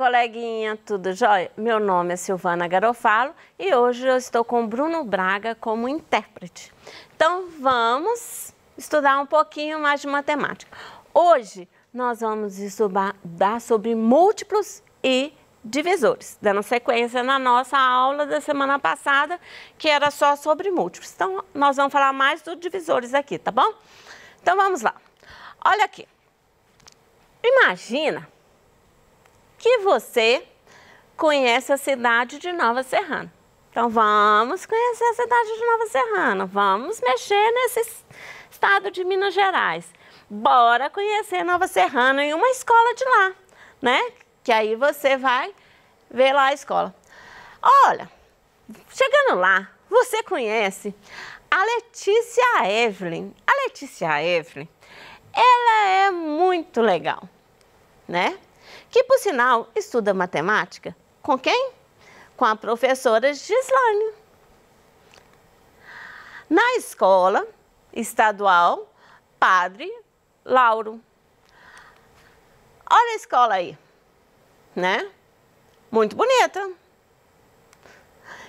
coleguinha, tudo jóia? Meu nome é Silvana Garofalo e hoje eu estou com o Bruno Braga como intérprete. Então vamos estudar um pouquinho mais de matemática. Hoje nós vamos estudar sobre múltiplos e divisores, dando sequência na nossa aula da semana passada, que era só sobre múltiplos. Então nós vamos falar mais dos divisores aqui, tá bom? Então vamos lá. Olha aqui. Imagina que você conhece a cidade de Nova Serrana. Então, vamos conhecer a cidade de Nova Serrana. Vamos mexer nesse estado de Minas Gerais. Bora conhecer Nova Serrana em uma escola de lá, né? Que aí você vai ver lá a escola. Olha, chegando lá, você conhece a Letícia Evelyn. A Letícia Evelyn, ela é muito legal, né? Que, por sinal, estuda matemática com quem? Com a professora Gislane. Na escola estadual Padre Lauro. Olha a escola aí, né? Muito bonita.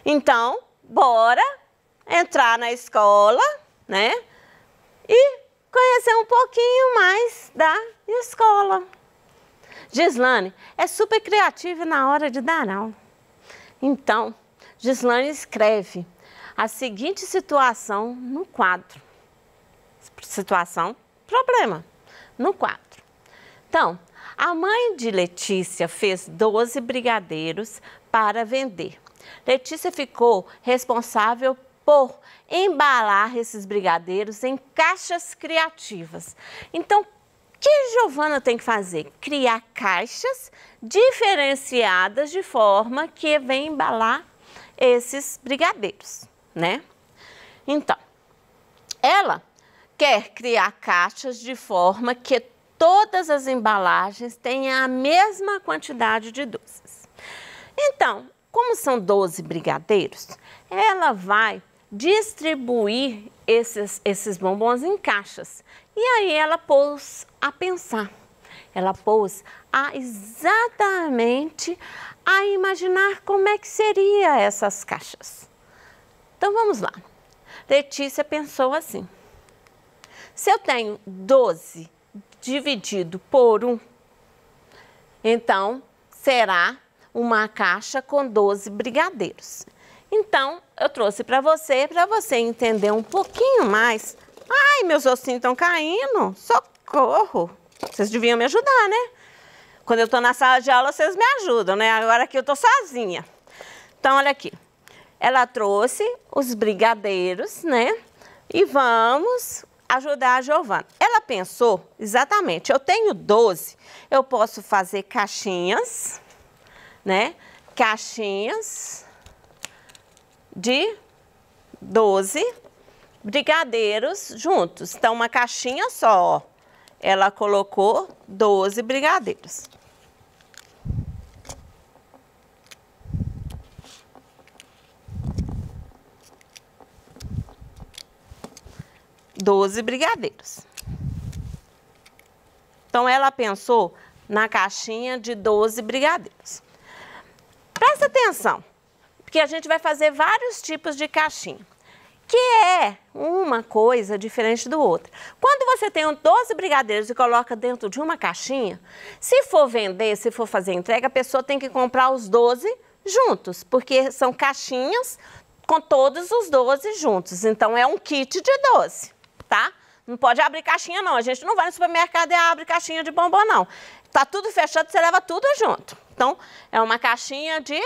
Então, bora entrar na escola, né? E conhecer um pouquinho mais da escola. Gislane é super criativa na hora de dar aula. Então, Gislane escreve a seguinte situação no quadro. Situação, problema, no quadro. Então, a mãe de Letícia fez 12 brigadeiros para vender. Letícia ficou responsável por embalar esses brigadeiros em caixas criativas. Então, o que Giovana tem que fazer? Criar caixas diferenciadas de forma que vem embalar esses brigadeiros, né? Então, ela quer criar caixas de forma que todas as embalagens tenham a mesma quantidade de doces. Então, como são 12 brigadeiros, ela vai distribuir esses bombons em caixas. E aí ela pôs a pensar, ela pôs a exatamente a imaginar como é que seria essas caixas. Então vamos lá. Letícia pensou assim: se eu tenho 12 dividido por 1, então será uma caixa com 12 brigadeiros. Então, eu trouxe para você entender um pouquinho mais. Ai, meus ossinhos estão caindo, socorro! Vocês deviam me ajudar, né? Quando eu estou na sala de aula, vocês me ajudam, né? Agora aqui eu estou sozinha. Então, olha aqui. Ela trouxe os brigadeiros, né? E vamos ajudar a Giovana. Ela pensou, exatamente, eu tenho 12, eu posso fazer caixinhas, né? Caixinhas de 12 brigadeiros juntos. Então, uma caixinha só, ó. Ela colocou 12 brigadeiros. Então, ela pensou na caixinha de 12 brigadeiros. Presta atenção, porque a gente vai fazer vários tipos de caixinha, que é uma coisa diferente do outro. Quando você tem 12 brigadeiros e coloca dentro de uma caixinha, se for vender, se for fazer entrega, a pessoa tem que comprar os 12 juntos, porque são caixinhas com todos os 12 juntos. Então, é um kit de 12, tá? Não pode abrir caixinha, não. A gente não vai no supermercado e abre caixinha de bombom, não. Tá tudo fechado, você leva tudo junto. Então, é uma caixinha de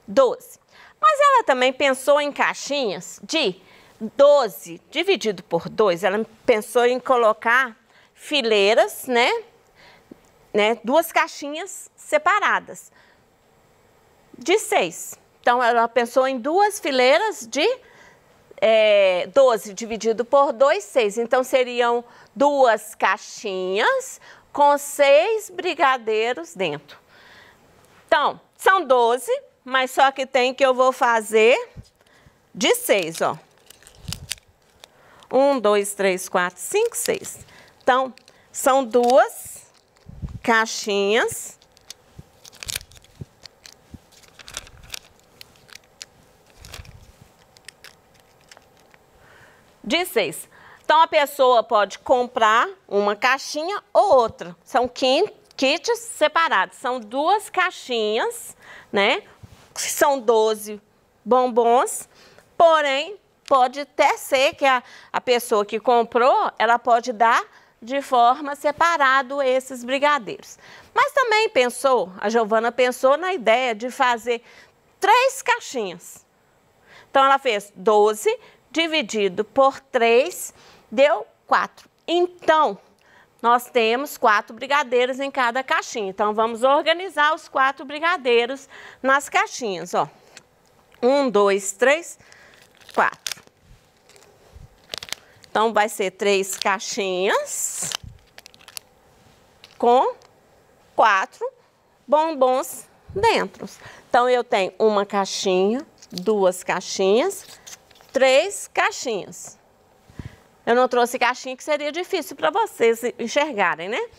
12. Mas ela também pensou em caixinhas de 12 dividido por 2. Ela pensou em colocar fileiras, né? Duas caixinhas separadas de 6. Então, ela pensou em duas fileiras de 12 dividido por 2, 6. Então, seriam duas caixinhas com 6 brigadeiros dentro. Então, são 12, mas só que tem que eu vou fazer de 6, ó. 1, 2, 3, 4, 5, 6. Então, são duas caixinhas de 6. Então, a pessoa pode comprar uma caixinha ou outra. São kits separados. São 2 caixinhas, né? São 12 bombons, porém, pode até ser que a pessoa que comprou, ela pode dar de forma separada esses brigadeiros. Mas também a Giovana pensou na ideia de fazer 3 caixinhas. Então, ela fez 12 dividido por 3, deu 4. Então, nós temos 4 brigadeiros em cada caixinha. Então, vamos organizar os 4 brigadeiros nas caixinhas, ó. 1, 2, 3, 4. Então, vai ser 3 caixinhas com 4 bombons dentro. Então, eu tenho uma caixinha, 2 caixinhas, 3 caixinhas. Eu não trouxe caixinha que seria difícil para vocês enxergarem, né?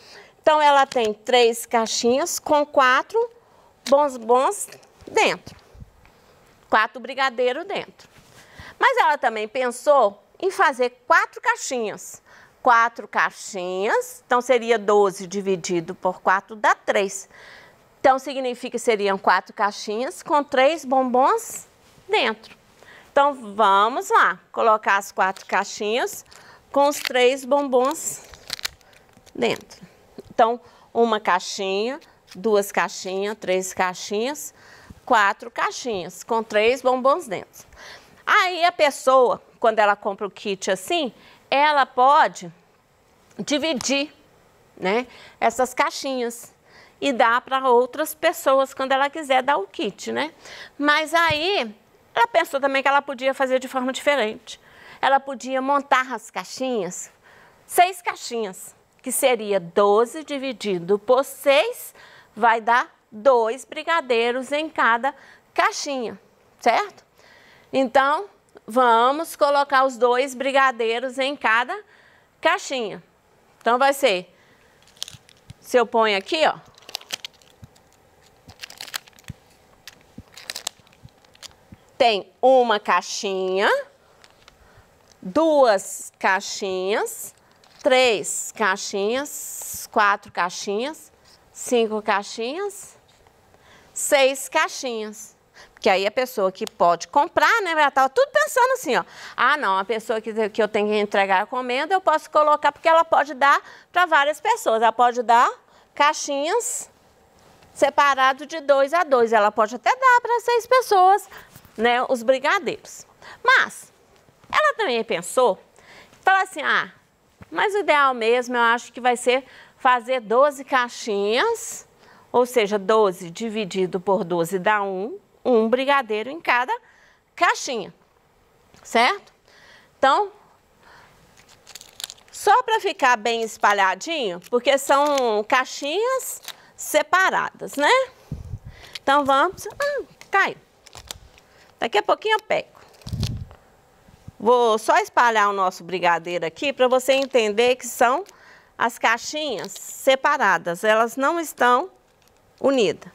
Então, ela tem 3 caixinhas com 4 bombons dentro. 4 brigadeiros dentro. Mas ela também pensou em fazer 4 caixinhas. 4 caixinhas, então seria 12 dividido por 4 dá 3. Então, significa que seriam 4 caixinhas com 3 bombons dentro. Então, vamos lá, colocar as 4 caixinhas com os 3 bombons dentro. Então, uma caixinha, 2 caixinhas, 3 caixinhas, 4 caixinhas com 3 bombons dentro. Aí, a pessoa, quando ela compra o kit assim, ela pode dividir, né, essas caixinhas e dar para outras pessoas quando ela quiser dar o kit, né? Mas aí, ela pensou também que ela podia fazer de forma diferente. Ela podia montar as caixinhas, 6 caixinhas, que seria 12 dividido por 6, vai dar 2 brigadeiros em cada caixinha, certo? Então, vamos colocar os 2 brigadeiros em cada caixinha. Então, vai ser, se eu ponho aqui, ó, tem uma caixinha, 2 caixinhas, 3 caixinhas, 4 caixinhas, 5 caixinhas, 6 caixinhas. Porque aí a pessoa que pode comprar, né, ela estava tudo pensando assim, ó. Ah, não, a pessoa que eu tenho que entregar a comenda, eu posso colocar, porque ela pode dar para várias pessoas. Ela pode dar caixinhas separadas de 2 a 2. Ela pode até dar para 6 pessoas, né, os brigadeiros. Mas ela também pensou, falou assim, ah, mas o ideal mesmo eu acho que vai ser fazer 12 caixinhas, ou seja, 12 dividido por 12 dá 1 brigadeiro em cada caixinha, certo? Então, só para ficar bem espalhadinho, porque são caixinhas separadas, né? Então, vamos... caiu. Daqui a pouquinho eu pego. Vou só espalhar o nosso brigadeiro aqui para você entender que são as caixinhas separadas. Elas não estão unidas.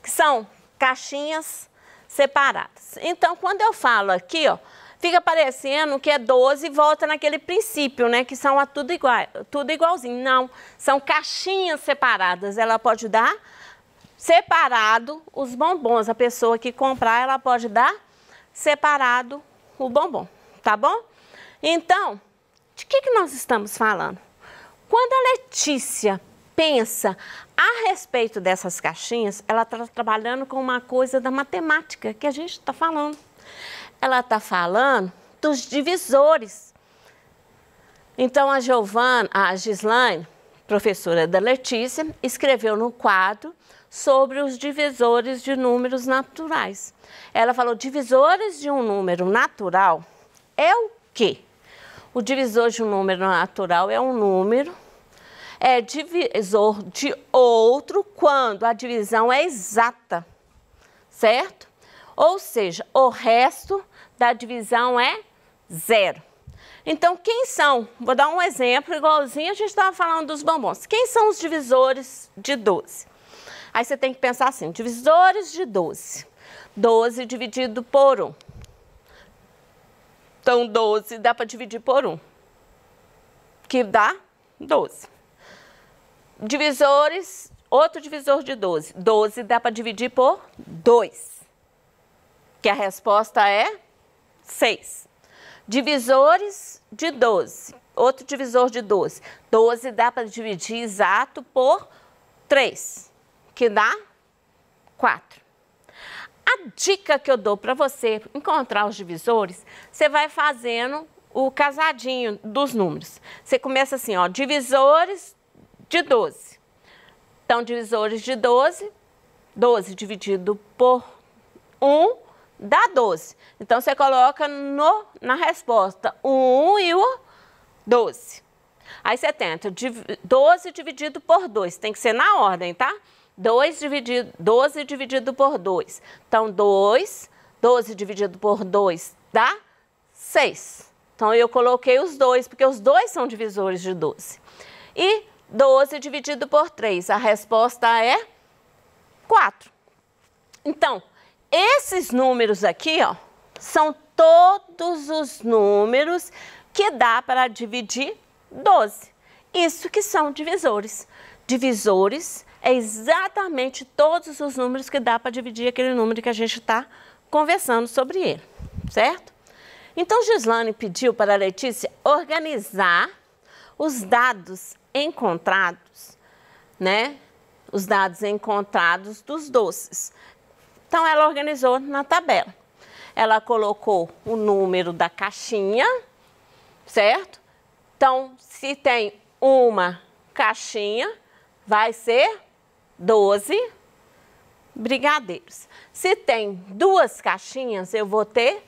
Que são caixinhas separadas. Então, quando eu falo aqui, ó, fica parecendo que é 12 e volta naquele princípio, né? Que são tudo igual, tudo igualzinho. Não, são caixinhas separadas. Ela pode dar separado os bombons. A pessoa que comprar, ela pode dar separado o bombom, tá bom? Então, de que nós estamos falando? Quando a Letícia pensa a respeito dessas caixinhas, ela está trabalhando com uma coisa da matemática que a gente está falando. Ela está falando dos divisores. Então, a Gislaine, professora da Letícia, escreveu no quadro sobre os divisores de números naturais. Ela falou, divisores de um número natural é o quê? O divisor de um número natural é um número, é divisor de outro quando a divisão é exata, certo? Ou seja, o resto da divisão é 0. Então, quem são? Vou dar um exemplo igualzinho a gente estava falando dos bombons. Quem são os divisores de 12? Aí você tem que pensar assim, divisores de 12. 12 dividido por 1. Então, 12 dá para dividir por 1, que dá 12. Divisores, outro divisor de 12. 12 dá para dividir por 2, que a resposta é 6. Divisores de 12, outro divisor de 12. 12 dá para dividir exato por 3, que dá 4. A dica que eu dou para você encontrar os divisores, você vai fazendo o casadinho dos números. Você começa assim, ó, divisores de 12. Então, divisores de 12, 12 dividido por 1 dá 12. Então, você coloca na resposta o 1 e o 12. Aí você tenta 12 dividido por 2, tem que ser na ordem, tá? 12 dividido por 2. Então, 12 dividido por 2 dá 6. Então, eu coloquei os 2, porque os 2 são divisores de 12. E 12 dividido por 3, a resposta é 4. Então, esses números aqui, ó, são todos os números que dá para dividir 12. Isso que são divisores. Divisores é exatamente todos os números que dá para dividir aquele número que a gente está conversando sobre ele, certo? Então, Gislane pediu para a Letícia organizar os dados encontrados, né? Os dados encontrados dos doces. Então, ela organizou na tabela. Ela colocou o número da caixinha, certo? Então, se tem uma caixinha, vai ser 12 brigadeiros. Se tem 2 caixinhas, eu vou ter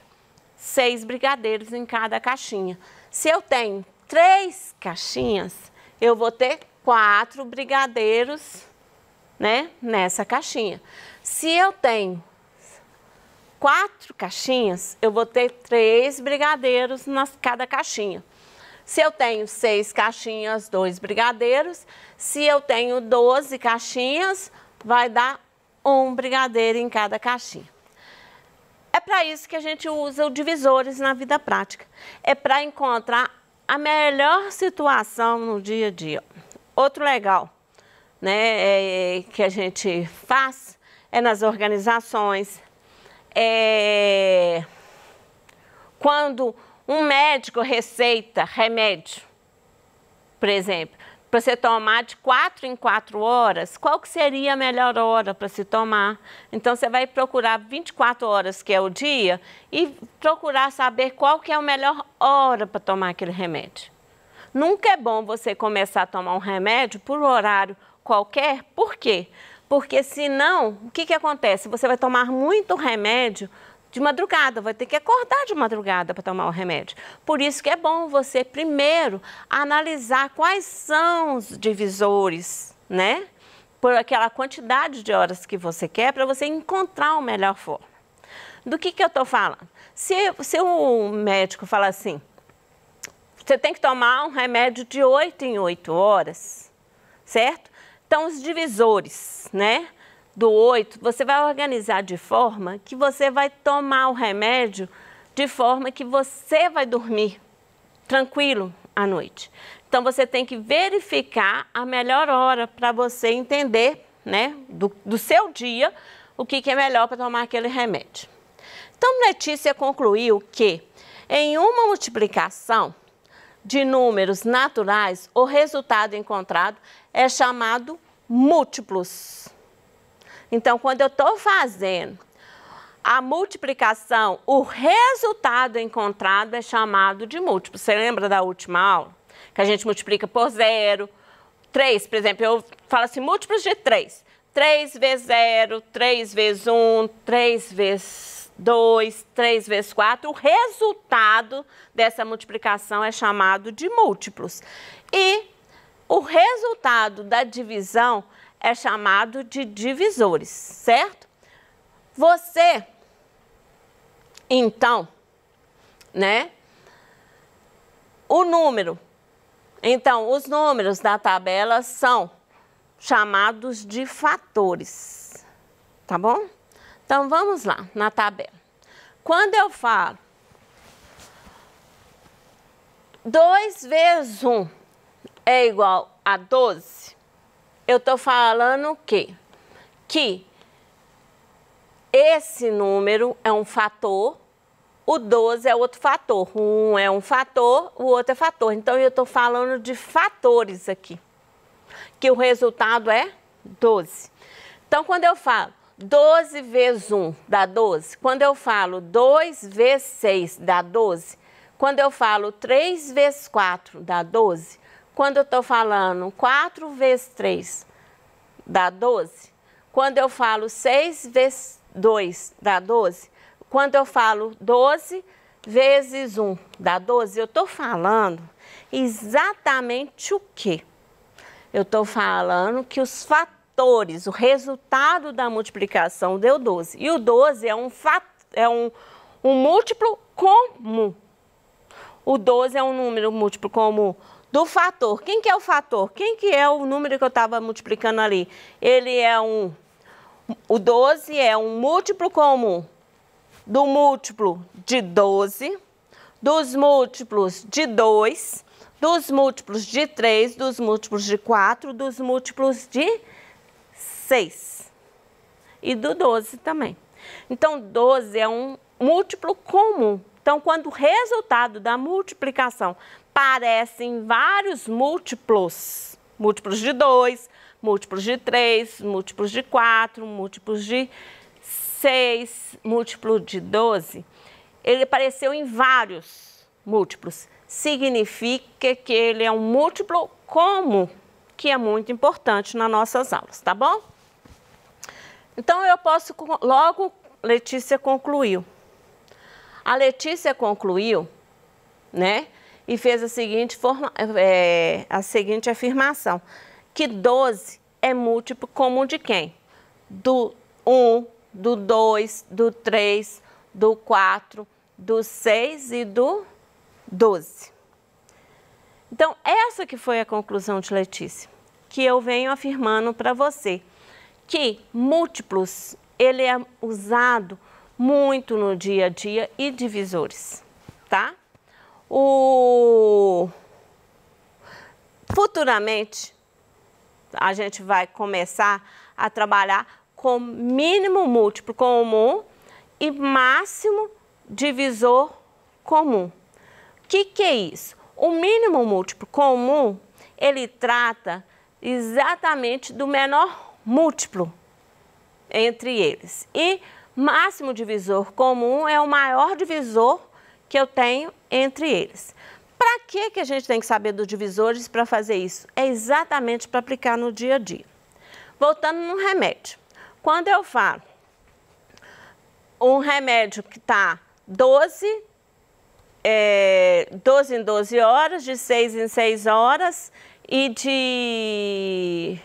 6 brigadeiros em cada caixinha. Se eu tenho 3 caixinhas, eu vou ter 4 brigadeiros, né, nessa caixinha. Se eu tenho 4 caixinhas, eu vou ter 3 brigadeiros em cada caixinha. Se eu tenho 6 caixinhas, 2 brigadeiros. Se eu tenho 12 caixinhas, vai dar 1 brigadeiro em cada caixinha. É para isso que a gente usa os divisores na vida prática. É para encontrar a melhor situação no dia a dia. Outro legal, né, que a gente faz é nas organizações. Quando um médico receita remédio, por exemplo, para você tomar de 4 em 4 horas, qual que seria a melhor hora para se tomar? Então, você vai procurar 24 horas, que é o dia, e procurar saber qual que é a melhor hora para tomar aquele remédio. Nunca é bom você começar a tomar um remédio por horário qualquer. Por quê? Porque senão, o que acontece? Você vai tomar muito remédio de madrugada, vai ter que acordar de madrugada para tomar o remédio. Por isso que é bom você primeiro analisar quais são os divisores, né? Por aquela quantidade de horas que você quer, para você encontrar a melhor forma. Do que eu estou falando? Se o médico fala assim, você tem que tomar um remédio de 8 em 8 horas, certo? Então, os divisores, né? Do 8, você vai organizar de forma que você vai tomar o remédio de forma que você vai dormir tranquilo à noite. Então, você tem que verificar a melhor hora para você entender, né, do seu dia, o que é melhor para tomar aquele remédio. Então, Letícia concluiu que em uma multiplicação de números naturais, o resultado encontrado é chamado múltiplos. Então, quando eu estou fazendo a multiplicação, o resultado encontrado é chamado de múltiplo. Você lembra da última aula? Que a gente multiplica por 0, 3, por exemplo, eu falo assim, múltiplos de 3. 3 vezes 0, 3 vezes 1, 3 vezes 2, 3 vezes 4. O resultado dessa multiplicação é chamado de múltiplos. E o resultado da divisão é chamado de divisores, certo? Você, então, né? O número. Então, os números da tabela são chamados de fatores, tá bom? Então, vamos lá na tabela. Quando eu falo 2 vezes 1 é igual a 12, eu estou falando o quê? Que esse número é um fator, o 12 é outro fator. O 1 é um fator, o outro é fator. Então, eu estou falando de fatores aqui, que o resultado é 12. Então, quando eu falo 12 vezes 1 dá 12, quando eu falo 2 vezes 6 dá 12, quando eu falo 3 vezes 4 dá 12, quando eu estou falando 4 vezes 3 dá 12, quando eu falo 6 vezes 2 dá 12, quando eu falo 12 vezes 1 dá 12, eu estou falando exatamente o quê? Eu estou falando que os fatores, o resultado da multiplicação deu 12. E o 12 é um múltiplo comum. O 12 é um número múltiplo comum do fator. Quem que é o fator? Quem que é o número que eu estava multiplicando ali? O 12 é um múltiplo comum do múltiplo de 12, dos múltiplos de 2, dos múltiplos de 3, dos múltiplos de 4, dos múltiplos de 6 e do 12 também. Então, 12 é um múltiplo comum. Então, quando o resultado da multiplicação aparece em vários múltiplos, múltiplos de 2, múltiplos de 3, múltiplos de 4, múltiplos de 6, múltiplo de 12, ele apareceu em vários múltiplos. Significa que ele é um múltiplo comum, que é muito importante nas nossas aulas, tá bom? Então, eu posso logo, Letícia concluiu. A Letícia concluiu, né? E fez a seguinte afirmação, que 12 é múltiplo comum de quem? Do 1, do 2, do 3, do 4, do 6 e do 12. Então, essa que foi a conclusão de Letícia, que eu venho afirmando para você, que múltiplos, ele é usado muito no dia a dia e divisores, tá? Futuramente, a gente vai começar a trabalhar com mínimo múltiplo comum e máximo divisor comum. O que é isso? O mínimo múltiplo comum, ele trata exatamente do menor múltiplo entre eles. E máximo divisor comum é o maior divisor que eu tenho entre eles. Para que a gente tem que saber dos divisores para fazer isso? É exatamente para aplicar no dia a dia. Voltando no remédio. Quando eu falo um remédio que está 12 em 12 horas, de 6 em 6 horas e de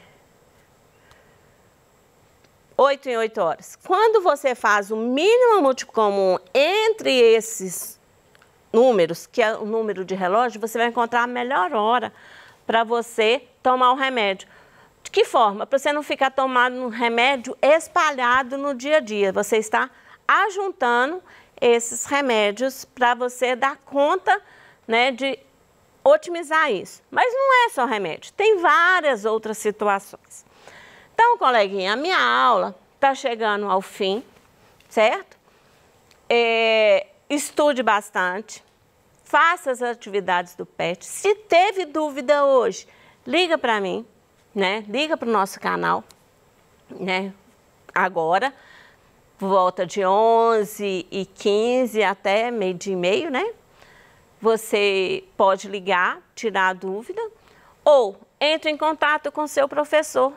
8 em 8 horas. Quando você faz o mínimo múltiplo comum entre esses números, que é o número de relógio, você vai encontrar a melhor hora para você tomar o remédio. De que forma? Para você não ficar tomando um remédio espalhado no dia a dia. Você está ajuntando esses remédios para você dar conta, né, de otimizar isso. Mas não é só remédio, tem várias outras situações. Então, coleguinha, a minha aula está chegando ao fim, certo? Estude bastante, faça as atividades do PET. Se teve dúvida hoje, liga para mim, né? Liga para o nosso canal, né? Agora, por volta de 11h15 até meio-dia e meio, né? Você pode ligar, tirar a dúvida, ou entre em contato com seu professor.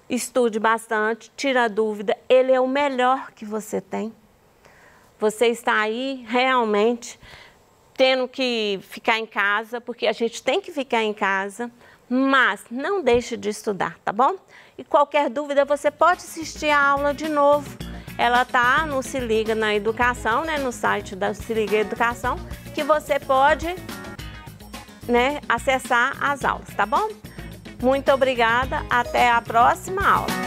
Estude bastante, tira a dúvida, ele é o melhor que você tem. Você está aí realmente tendo que ficar em casa, porque a gente tem que ficar em casa, mas não deixe de estudar, tá bom? E qualquer dúvida, você pode assistir a aula de novo. Ela tá no Se Liga na Educação, né, no site da Se Liga Educação, que você pode, né, acessar as aulas, tá bom? Muito obrigada, até a próxima aula.